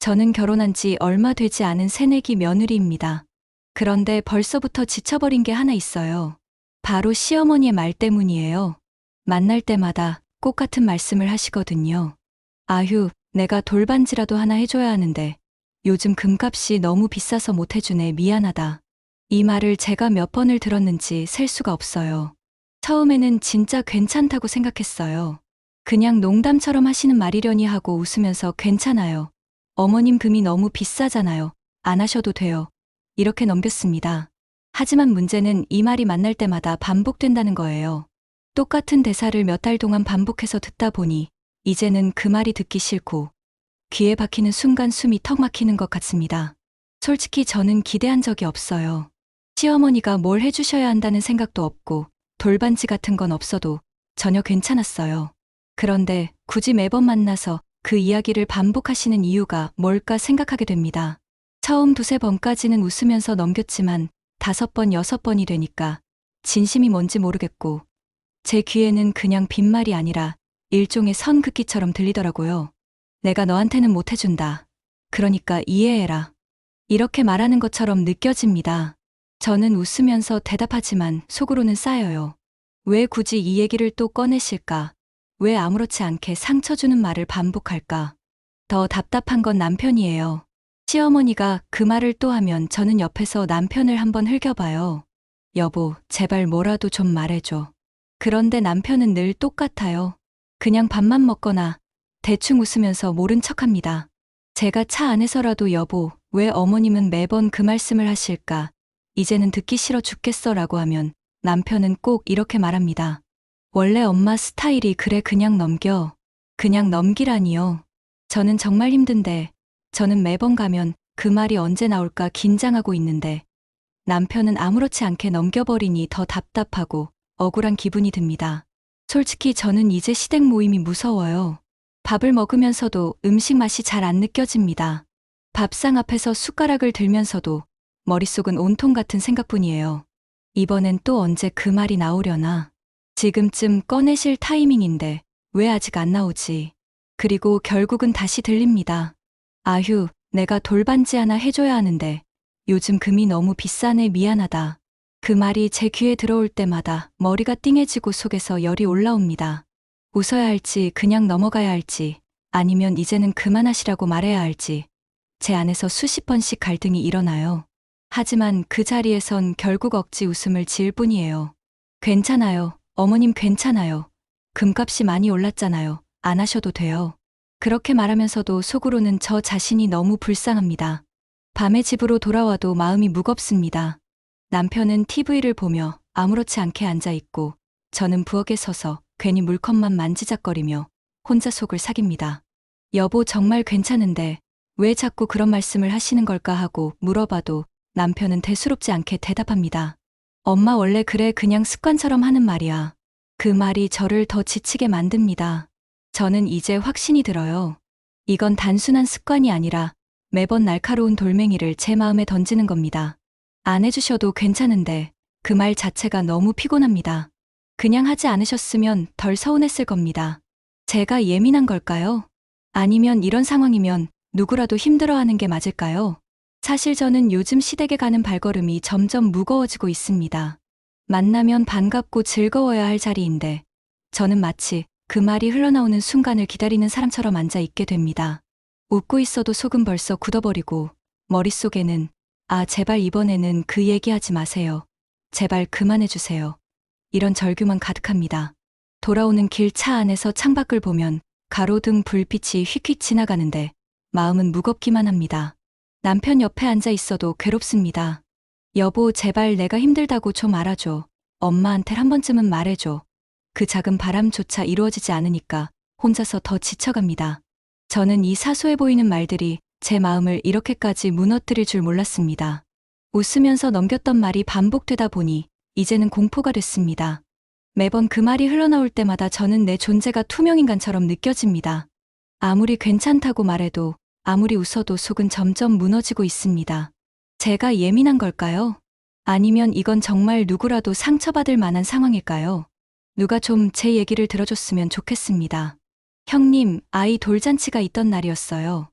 저는 결혼한 지 얼마 되지 않은 새내기 며느리입니다. 그런데 벌써부터 지쳐버린 게 하나 있어요. 바로 시어머니의 말 때문이에요. 만날 때마다 꼭 같은 말씀을 하시거든요. 아휴, 내가 돌반지라도 하나 해줘야 하는데 요즘 금값이 너무 비싸서 못 해주네, 미안하다. 이 말을 제가 몇 번을 들었는지 셀 수가 없어요. 처음에는 진짜 괜찮다고 생각했어요. 그냥 농담처럼 하시는 말이려니 하고 웃으면서 괜찮아요. 어머님 금이 너무 비싸잖아요. 안 하셔도 돼요. 이렇게 넘겼습니다. 하지만 문제는 이 말이 만날 때마다 반복된다는 거예요. 똑같은 대사를 몇 달 동안 반복해서 듣다 보니 이제는 그 말이 듣기 싫고 귀에 박히는 순간 숨이 턱 막히는 것 같습니다. 솔직히 저는 기대한 적이 없어요. 시어머니가 뭘 해주셔야 한다는 생각도 없고 돌반지 같은 건 없어도 전혀 괜찮았어요. 그런데 굳이 매번 만나서 그 이야기를 반복하시는 이유가 뭘까 생각하게 됩니다. 처음 두세 번까지는 웃으면서 넘겼지만 5번, 6번이 되니까 진심이 뭔지 모르겠고 제 귀에는 그냥 빈말이 아니라 일종의 선긋기처럼 들리더라고요. 내가 너한테는 못 해준다. 그러니까 이해해라. 이렇게 말하는 것처럼 느껴집니다. 저는 웃으면서 대답하지만 속으로는 쌓여요. 왜 굳이 이 얘기를 또 꺼내실까? 왜 아무렇지 않게 상처 주는 말을 반복할까? 더 답답한 건 남편이에요. 시어머니가 그 말을 또 하면 저는 옆에서 남편을 한번 흘겨봐요. 여보, 제발 뭐라도 좀 말해줘. 그런데 남편은 늘 똑같아요. 그냥 밥만 먹거나 대충 웃으면서 모른 척합니다. 제가 차 안에서라도 여보, 왜 어머님은 매번 그 말씀을 하실까? 이제는 듣기 싫어 죽겠어라고 하면 남편은 꼭 이렇게 말합니다. 원래 엄마 스타일이 그래, 그냥 넘겨. 그냥 넘기라니요. 저는 정말 힘든데 저는 매번 가면 그 말이 언제 나올까 긴장하고 있는데 남편은 아무렇지 않게 넘겨버리니 더 답답하고 억울한 기분이 듭니다. 솔직히 저는 이제 시댁 모임이 무서워요. 밥을 먹으면서도 음식 맛이 잘 안 느껴집니다. 밥상 앞에서 숟가락을 들면서도 머릿속은 온통 같은 생각뿐이에요. 이번엔 또 언제 그 말이 나오려나? 지금쯤 꺼내실 타이밍인데 왜 아직 안 나오지? 그리고 결국은 다시 들립니다. 아휴, 내가 돌반지 하나 해줘야 하는데 요즘 금이 너무 비싸네, 미안하다. 그 말이 제 귀에 들어올 때마다 머리가 띵해지고 속에서 열이 올라옵니다. 웃어야 할지 그냥 넘어가야 할지 아니면 이제는 그만하시라고 말해야 할지 제 안에서 수십 번씩 갈등이 일어나요. 하지만 그 자리에선 결국 억지 웃음을 지을 뿐이에요. 괜찮아요. 어머님 괜찮아요. 금값이 많이 올랐잖아요. 안 하셔도 돼요. 그렇게 말하면서도 속으로는 저 자신이 너무 불쌍합니다. 밤에 집으로 돌아와도 마음이 무겁습니다. 남편은 TV를 보며 아무렇지 않게 앉아있고 저는 부엌에 서서 괜히 물컵만 만지작거리며 혼자 속을 삭입니다. 여보, 정말 괜찮은데 왜 자꾸 그런 말씀을 하시는 걸까 하고 물어봐도 남편은 대수롭지 않게 대답합니다. 엄마 원래 그래, 그냥 습관처럼 하는 말이야. 그 말이 저를 더 지치게 만듭니다. 저는 이제 확신이 들어요. 이건 단순한 습관이 아니라 매번 날카로운 돌멩이를 제 마음에 던지는 겁니다. 안 해주셔도 괜찮은데 그 말 자체가 너무 피곤합니다. 그냥 하지 않으셨으면 덜 서운했을 겁니다. 제가 예민한 걸까요? 아니면 이런 상황이면 누구라도 힘들어하는 게 맞을까요? 사실 저는 요즘 시댁에 가는 발걸음이 점점 무거워지고 있습니다. 만나면 반갑고 즐거워야 할 자리인데 저는 마치 그 말이 흘러나오는 순간을 기다리는 사람처럼 앉아 있게 됩니다. 웃고 있어도 속은 벌써 굳어버리고 머릿속에는 아, 제발 이번에는 그 얘기하지 마세요. 제발 그만해주세요. 이런 절규만 가득합니다. 돌아오는 길 차 안에서 창밖을 보면 가로등 불빛이 휙휙 지나가는데 마음은 무겁기만 합니다. 남편 옆에 앉아 있어도 괴롭습니다. 여보, 제발 내가 힘들다고 좀 알아줘. 엄마한테 한 번쯤은 말해줘. 그 작은 바람조차 이루어지지 않으니까 혼자서 더 지쳐갑니다. 저는 이 사소해 보이는 말들이 제 마음을 이렇게까지 무너뜨릴 줄 몰랐습니다. 웃으면서 넘겼던 말이 반복되다 보니 이제는 공포가 됐습니다. 매번 그 말이 흘러나올 때마다 저는 내 존재가 투명인간처럼 느껴집니다. 아무리 괜찮다고 말해도 아무리 웃어도 속은 점점 무너지고 있습니다. 제가 예민한 걸까요? 아니면 이건 정말 누구라도 상처받을 만한 상황일까요? 누가 좀 제 얘기를 들어줬으면 좋겠습니다. 형님, 아이 돌잔치가 있던 날이었어요.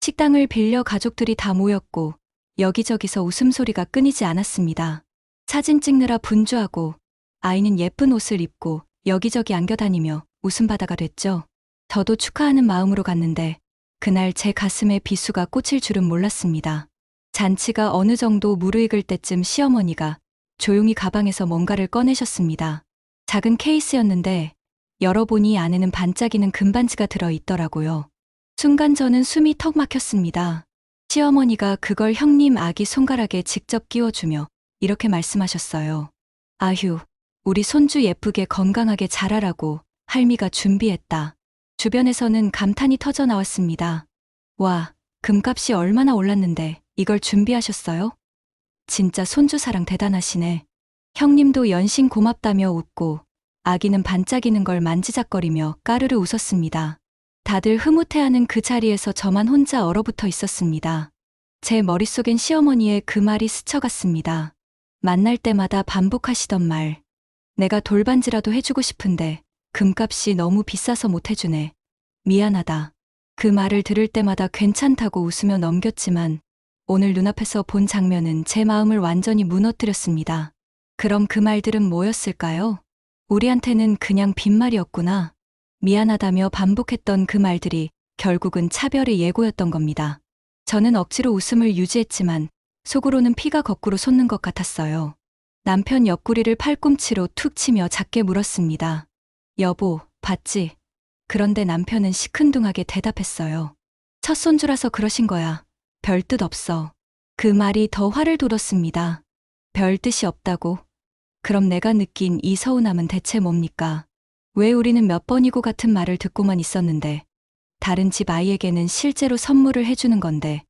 식당을 빌려 가족들이 다 모였고 여기저기서 웃음소리가 끊이지 않았습니다. 사진 찍느라 분주하고 아이는 예쁜 옷을 입고 여기저기 안겨다니며 웃음바다가 됐죠. 저도 축하하는 마음으로 갔는데 그날 제 가슴에 비수가 꽂힐 줄은 몰랐습니다. 잔치가 어느 정도 무르익을 때쯤 시어머니가 조용히 가방에서 뭔가를 꺼내셨습니다. 작은 케이스였는데 열어보니 안에는 반짝이는 금반지가 들어있더라고요. 순간 저는 숨이 턱 막혔습니다. 시어머니가 그걸 형님 아기 손가락에 직접 끼워주며 이렇게 말씀하셨어요. 아휴, 우리 손주 예쁘게 건강하게 자라라고 할미가 준비했다. 주변에서는 감탄이 터져 나왔습니다. 와, 금값이 얼마나 올랐는데 이걸 준비하셨어요? 진짜 손주 사랑 대단하시네. 형님도 연신 고맙다며 웃고 아기는 반짝이는 걸 만지작거리며 까르르 웃었습니다. 다들 흐뭇해하는 그 자리에서 저만 혼자 얼어붙어 있었습니다. 제 머릿속엔 시어머니의 그 말이 스쳐갔습니다. 만날 때마다 반복하시던 말. 내가 돌반지라도 해주고 싶은데 금값이 너무 비싸서 못 해주네. 미안하다. 그 말을 들을 때마다 괜찮다고 웃으며 넘겼지만 오늘 눈앞에서 본 장면은 제 마음을 완전히 무너뜨렸습니다. 그럼 그 말들은 뭐였을까요? 우리한테는 그냥 빈말이었구나. 미안하다며 반복했던 그 말들이 결국은 차별의 예고였던 겁니다. 저는 억지로 웃음을 유지했지만 속으로는 피가 거꾸로 솟는 것 같았어요. 남편 옆구리를 팔꿈치로 툭 치며 작게 물었습니다. 여보, 봤지? 그런데 남편은 시큰둥하게 대답했어요. 첫 손주라서 그러신 거야. 별 뜻 없어. 그 말이 더 화를 돋웠습니다. 별 뜻이 없다고? 그럼 내가 느낀 이 서운함은 대체 뭡니까? 왜 우리는 몇 번이고 같은 말을 듣고만 있었는데 다른 집 아이에게는 실제로 선물을 해주는 건데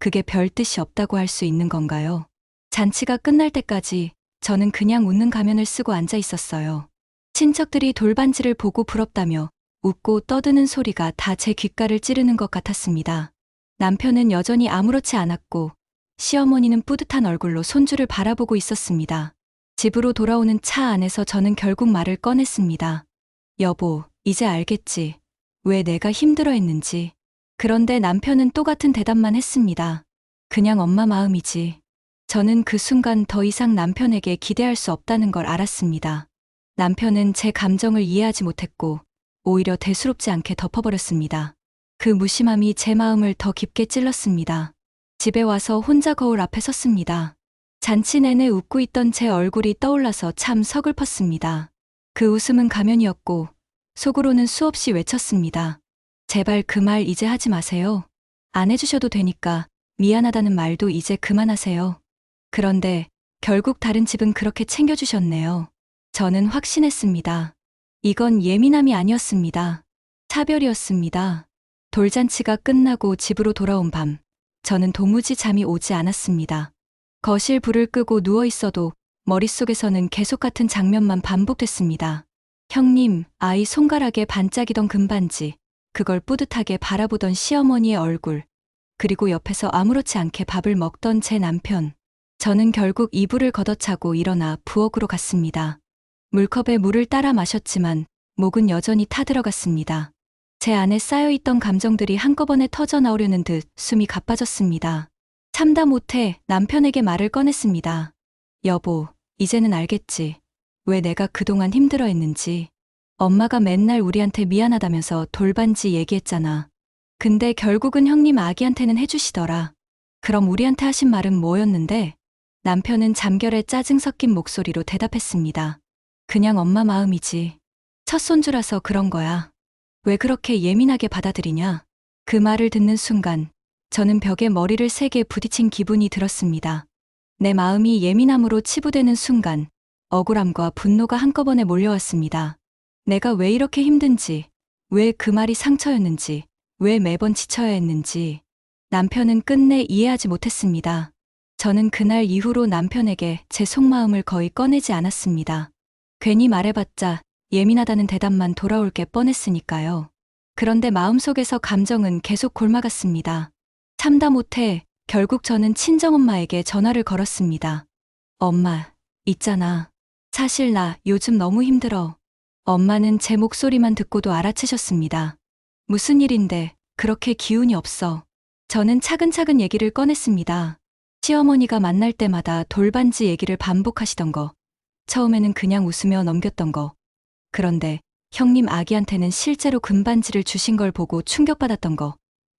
그게 별 뜻이 없다고 할 수 있는 건가요? 잔치가 끝날 때까지 저는 그냥 웃는 가면을 쓰고 앉아 있었어요. 친척들이 돌반지를 보고 부럽다며 웃고 떠드는 소리가 다 제 귓가를 찌르는 것 같았습니다. 남편은 여전히 아무렇지 않았고 시어머니는 뿌듯한 얼굴로 손주를 바라보고 있었습니다. 집으로 돌아오는 차 안에서 저는 결국 말을 꺼냈습니다. 여보, 이제 알겠지. 왜 내가 힘들어했는지. 그런데 남편은 똑같은 대답만 했습니다. 그냥 엄마 마음이지. 저는 그 순간 더 이상 남편에게 기대할 수 없다는 걸 알았습니다. 남편은 제 감정을 이해하지 못했고 오히려 대수롭지 않게 덮어버렸습니다. 그 무심함이 제 마음을 더 깊게 찔렀습니다. 집에 와서 혼자 거울 앞에 섰습니다. 잔치 내내 웃고 있던 제 얼굴이 떠올라서 참 서글펐습니다. 그 웃음은 가면이었고 속으로는 수없이 외쳤습니다. 제발 그 말 이제 하지 마세요. 안 해주셔도 되니까 미안하다는 말도 이제 그만하세요. 그런데 결국 다른 집은 그렇게 챙겨주셨네요. 저는 확신했습니다. 이건 예민함이 아니었습니다. 차별이었습니다. 돌잔치가 끝나고 집으로 돌아온 밤, 저는 도무지 잠이 오지 않았습니다. 거실 불을 끄고 누워 있어도 머릿속에서는 계속 같은 장면만 반복됐습니다. 형님, 아이 손가락에 반짝이던 금반지, 그걸 뿌듯하게 바라보던 시어머니의 얼굴, 그리고 옆에서 아무렇지 않게 밥을 먹던 제 남편. 저는 결국 이불을 걷어차고 일어나 부엌으로 갔습니다. 물컵에 물을 따라 마셨지만 목은 여전히 타들어갔습니다. 제 안에 쌓여있던 감정들이 한꺼번에 터져 나오려는 듯 숨이 가빠졌습니다. 참다 못해 남편에게 말을 꺼냈습니다. 여보, 이제는 알겠지. 왜 내가 그동안 힘들어했는지. 엄마가 맨날 우리한테 미안하다면서 돌반지 얘기했잖아. 근데 결국은 형님 아기한테는 해주시더라. 그럼 우리한테 하신 말은 뭐였는데? 남편은 잠결에 짜증 섞인 목소리로 대답했습니다. 그냥 엄마 마음이지. 첫 손주라서 그런 거야. 왜 그렇게 예민하게 받아들이냐? 그 말을 듣는 순간 저는 벽에 머리를 세게 부딪힌 기분이 들었습니다. 내 마음이 예민함으로 치부되는 순간 억울함과 분노가 한꺼번에 몰려왔습니다. 내가 왜 이렇게 힘든지, 왜 그 말이 상처였는지, 왜 매번 지쳐야 했는지 남편은 끝내 이해하지 못했습니다. 저는 그날 이후로 남편에게 제 속마음을 거의 꺼내지 않았습니다. 괜히 말해봤자 예민하다는 대답만 돌아올 게 뻔했으니까요. 그런데 마음속에서 감정은 계속 곪아갔습니다. 참다 못해 결국 저는 친정엄마에게 전화를 걸었습니다. 엄마, 있잖아. 사실 나 요즘 너무 힘들어. 엄마는 제 목소리만 듣고도 알아채셨습니다. 무슨 일인데 그렇게 기운이 없어. 저는 차근차근 얘기를 꺼냈습니다. 시어머니가 만날 때마다 돌반지 얘기를 반복하시던 거, 처음에는 그냥 웃으며 넘겼던 거, 그런데 형님 아기한테는 실제로 금반지를 주신 걸 보고 충격받았던 거,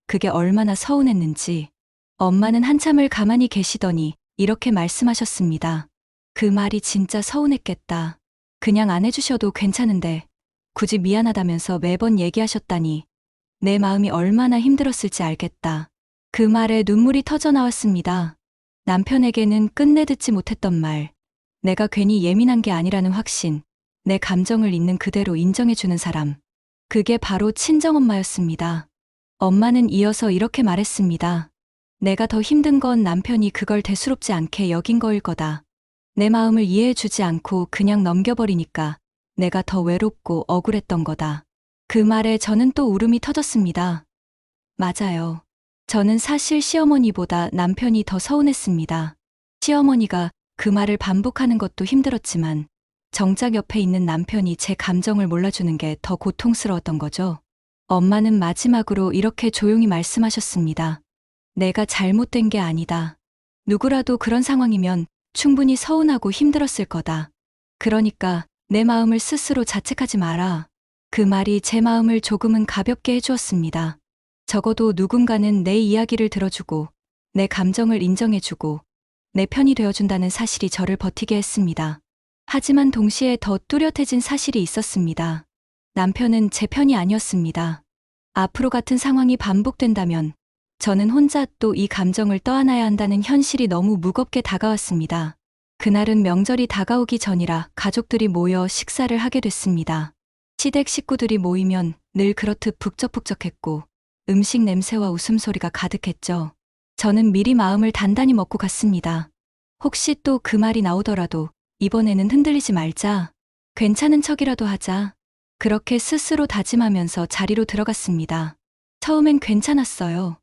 그게 얼마나 서운했는지. 엄마는 한참을 가만히 계시더니 이렇게 말씀하셨습니다. 그 말이 진짜 서운했겠다. 그냥 안 해주셔도 괜찮은데 굳이 미안하다면서 매번 얘기하셨다니 내 마음이 얼마나 힘들었을지 알겠다. 그 말에 눈물이 터져 나왔습니다. 남편에게는 끝내 듣지 못했던 말, 내가 괜히 예민한 게 아니라는 확신, 내 감정을 있는 그대로 인정해주는 사람. 그게 바로 친정엄마였습니다. 엄마는 이어서 이렇게 말했습니다. 내가 더 힘든 건 남편이 그걸 대수롭지 않게 여긴 거일 거다. 내 마음을 이해해주지 않고 그냥 넘겨버리니까 내가 더 외롭고 억울했던 거다. 그 말에 저는 또 울음이 터졌습니다. 맞아요. 저는 사실 시어머니보다 남편이 더 서운했습니다. 시어머니가 그 말을 반복하는 것도 힘들었지만 정작 옆에 있는 남편이 제 감정을 몰라주는 게 더 고통스러웠던 거죠. 엄마는 마지막으로 이렇게 조용히 말씀하셨습니다. 내가 잘못된 게 아니다. 누구라도 그런 상황이면 충분히 서운하고 힘들었을 거다. 그러니까 내 마음을 스스로 자책하지 마라. 그 말이 제 마음을 조금은 가볍게 해주었습니다. 적어도 누군가는 내 이야기를 들어주고 내 감정을 인정해주고 내 편이 되어준다는 사실이 저를 버티게 했습니다. 하지만 동시에 더 뚜렷해진 사실이 있었습니다. 남편은 제 편이 아니었습니다. 앞으로 같은 상황이 반복된다면 저는 혼자 또 이 감정을 떠안아야 한다는 현실이 너무 무겁게 다가왔습니다. 그날은 명절이 다가오기 전이라 가족들이 모여 식사를 하게 됐습니다. 시댁 식구들이 모이면 늘 그렇듯 북적북적했고 음식 냄새와 웃음소리가 가득했죠. 저는 미리 마음을 단단히 먹고 갔습니다. 혹시 또 그 말이 나오더라도 이번에는 흔들리지 말자. 괜찮은 척이라도 하자. 그렇게 스스로 다짐하면서 자리로 들어갔습니다. 처음엔 괜찮았어요.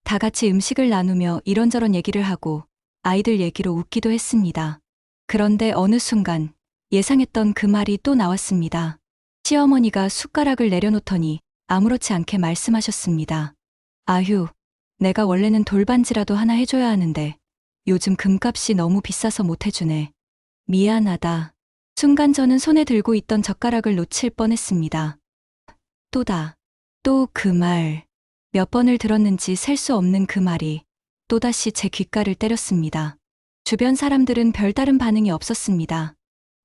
다 같이 음식을 나누며 이런저런 얘기를 하고 아이들 얘기로 웃기도 했습니다. 그런데 어느 순간 예상했던 그 말이 또 나왔습니다. 시어머니가 숟가락을 내려놓더니 아무렇지 않게 말씀하셨습니다. 아휴, 내가 원래는 돌반지라도 하나 해줘야 하는데 요즘 금값이 너무 비싸서 못 해주네. 미안하다. 순간 저는 손에 들고 있던 젓가락을 놓칠 뻔했습니다. 또다. 또 그 말. 몇 번을 들었는지 셀 수 없는 그 말이 또다시 제 귓가를 때렸습니다. 주변 사람들은 별다른 반응이 없었습니다.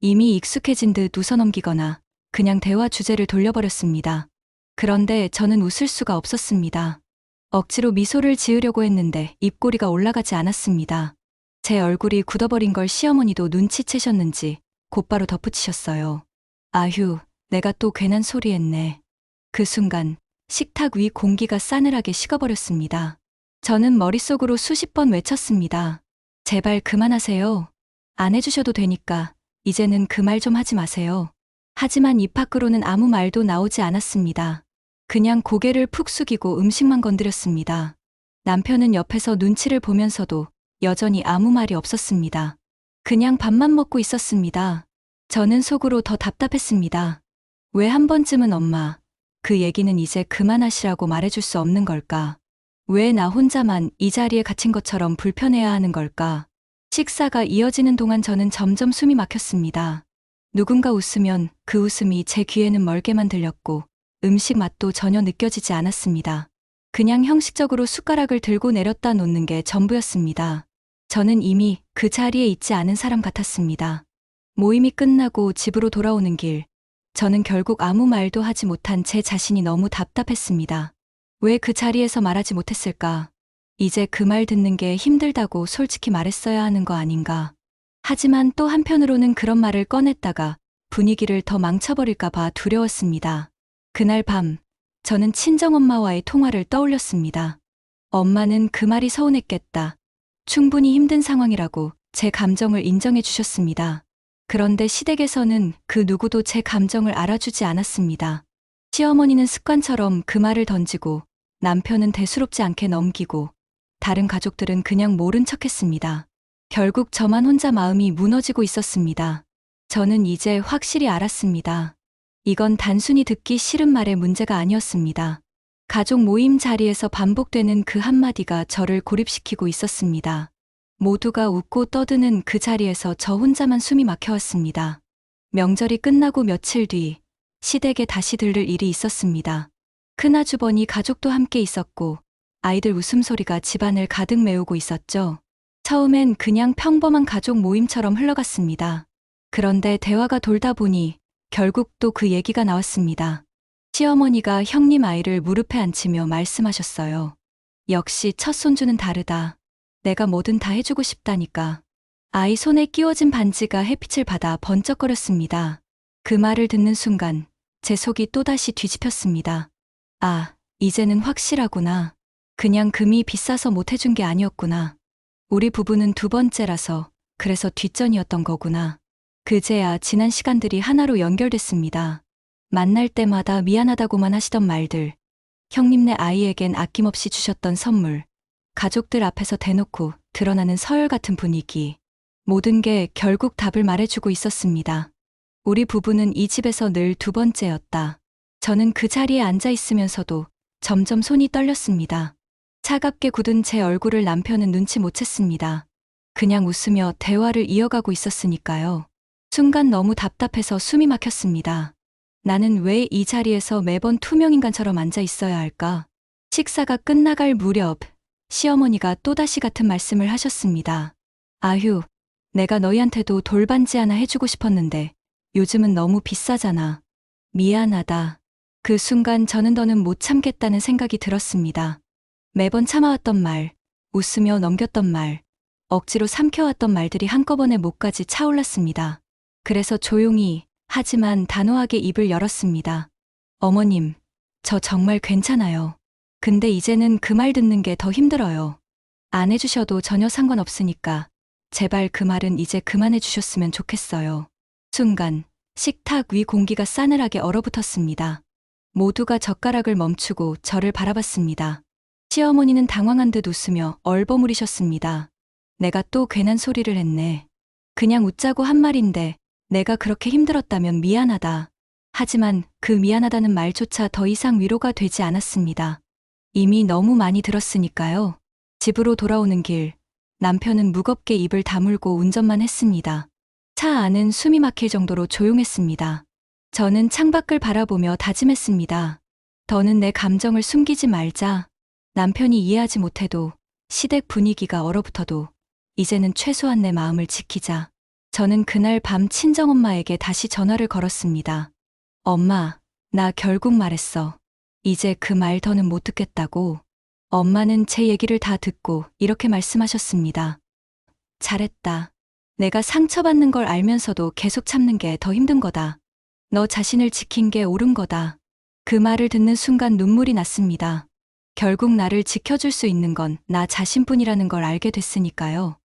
이미 익숙해진 듯 웃어넘기거나 그냥 대화 주제를 돌려버렸습니다. 그런데 저는 웃을 수가 없었습니다. 억지로 미소를 지으려고 했는데 입꼬리가 올라가지 않았습니다. 제 얼굴이 굳어버린 걸 시어머니도 눈치채셨는지 곧바로 덧붙이셨어요. 아휴, 내가 또 괜한 소리 했네. 그 순간 식탁 위 공기가 싸늘하게 식어버렸습니다. 저는 머릿속으로 수십 번 외쳤습니다. 제발 그만하세요. 안 해주셔도 되니까 이제는 그 말 좀 하지 마세요. 하지만 입 밖으로는 아무 말도 나오지 않았습니다. 그냥 고개를 푹 숙이고 음식만 건드렸습니다. 남편은 옆에서 눈치를 보면서도 여전히 아무 말이 없었습니다. 그냥 밥만 먹고 있었습니다. 저는 속으로 더 답답했습니다. 왜 한 번쯤은 엄마, 그 얘기는 이제 그만하시라고 말해줄 수 없는 걸까? 왜 나 혼자만 이 자리에 갇힌 것처럼 불편해야 하는 걸까? 식사가 이어지는 동안 저는 점점 숨이 막혔습니다. 누군가 웃으면 그 웃음이 제 귀에는 멀게만 들렸고 음식 맛도 전혀 느껴지지 않았습니다. 그냥 형식적으로 숟가락을 들고 내렸다 놓는 게 전부였습니다. 저는 이미 그 자리에 있지 않은 사람 같았습니다. 모임이 끝나고 집으로 돌아오는 길, 저는 결국 아무 말도 하지 못한 제 자신이 너무 답답했습니다. 왜 그 자리에서 말하지 못했을까? 이제 그 말 듣는 게 힘들다고 솔직히 말했어야 하는 거 아닌가? 하지만 또 한편으로는 그런 말을 꺼냈다가 분위기를 더 망쳐버릴까 봐 두려웠습니다. 그날 밤, 저는 친정엄마와의 통화를 떠올렸습니다. 엄마는 그 말이 서운했겠다. 충분히 힘든 상황이라고 제 감정을 인정해 주셨습니다. 그런데 시댁에서는 그 누구도 제 감정을 알아주지 않았습니다. 시어머니는 습관처럼 그 말을 던지고 남편은 대수롭지 않게 넘기고 다른 가족들은 그냥 모른 척했습니다. 결국 저만 혼자 마음이 무너지고 있었습니다. 저는 이제 확실히 알았습니다. 이건 단순히 듣기 싫은 말의 문제가 아니었습니다. 가족 모임 자리에서 반복되는 그 한마디가 저를 고립시키고 있었습니다. 모두가 웃고 떠드는 그 자리에서 저 혼자만 숨이 막혀왔습니다. 명절이 끝나고 며칠 뒤 시댁에 다시 들를 일이 있었습니다. 큰아주버니 가족도 함께 있었고 아이들 웃음소리가 집안을 가득 메우고 있었죠. 처음엔 그냥 평범한 가족 모임처럼 흘러갔습니다. 그런데 대화가 돌다 보니 결국 또 그 얘기가 나왔습니다. 시어머니가 형님 아이를 무릎에 앉히며 말씀하셨어요. 역시 첫 손주는 다르다. 내가 뭐든 다 해주고 싶다니까. 아이 손에 끼워진 반지가 햇빛을 받아 번쩍거렸습니다. 그 말을 듣는 순간 제 속이 또다시 뒤집혔습니다. 아, 이제는 확실하구나. 그냥 금이 비싸서 못 해준 게 아니었구나. 우리 부부는 두 번째라서 그래서 뒷전이었던 거구나. 그제야 지난 시간들이 하나로 연결됐습니다. 만날 때마다 미안하다고만 하시던 말들, 형님네 아이에겐 아낌없이 주셨던 선물, 가족들 앞에서 대놓고 드러나는 서열 같은 분위기, 모든 게 결국 답을 말해주고 있었습니다. 우리 부부는 이 집에서 늘 두 번째였다. 저는 그 자리에 앉아 있으면서도 점점 손이 떨렸습니다. 차갑게 굳은 제 얼굴을 남편은 눈치 못 챘습니다. 그냥 웃으며 대화를 이어가고 있었으니까요. 순간 너무 답답해서 숨이 막혔습니다. 나는 왜 이 자리에서 매번 투명인간처럼 앉아 있어야 할까? 식사가 끝나갈 무렵 시어머니가 또다시 같은 말씀을 하셨습니다. 아휴, 내가 너희한테도 돌반지 하나 해주고 싶었는데 요즘은 너무 비싸잖아. 미안하다. 그 순간 저는 더는 못 참겠다는 생각이 들었습니다. 매번 참아왔던 말, 웃으며 넘겼던 말, 억지로 삼켜왔던 말들이 한꺼번에 목까지 차올랐습니다. 그래서 조용히 하지만 단호하게 입을 열었습니다. 어머님, 저 정말 괜찮아요. 근데 이제는 그 말 듣는 게 더 힘들어요. 안 해주셔도 전혀 상관없으니까 제발 그 말은 이제 그만해 주셨으면 좋겠어요. 순간 식탁 위 공기가 싸늘하게 얼어붙었습니다. 모두가 젓가락을 멈추고 저를 바라봤습니다. 시어머니는 당황한 듯 웃으며 얼버무리셨습니다. 내가 또 괜한 소리를 했네. 그냥 웃자고 한 말인데 내가 그렇게 힘들었다면 미안하다. 하지만 그 미안하다는 말조차 더 이상 위로가 되지 않았습니다. 이미 너무 많이 들었으니까요. 집으로 돌아오는 길, 남편은 무겁게 입을 다물고 운전만 했습니다. 차 안은 숨이 막힐 정도로 조용했습니다. 저는 창밖을 바라보며 다짐했습니다. 더는 내 감정을 숨기지 말자. 남편이 이해하지 못해도, 시댁 분위기가 얼어붙어도 이제는 최소한 내 마음을 지키자. 저는 그날 밤 친정엄마에게 다시 전화를 걸었습니다. 엄마, 나 결국 말했어. 이제 그 말 더는 못 듣겠다고. 엄마는 제 얘기를 다 듣고 이렇게 말씀하셨습니다. 잘했다. 내가 상처받는 걸 알면서도 계속 참는 게 더 힘든 거다. 너 자신을 지킨 게 옳은 거다. 그 말을 듣는 순간 눈물이 났습니다. 결국 나를 지켜줄 수 있는 건 나 자신뿐이라는 걸 알게 됐으니까요.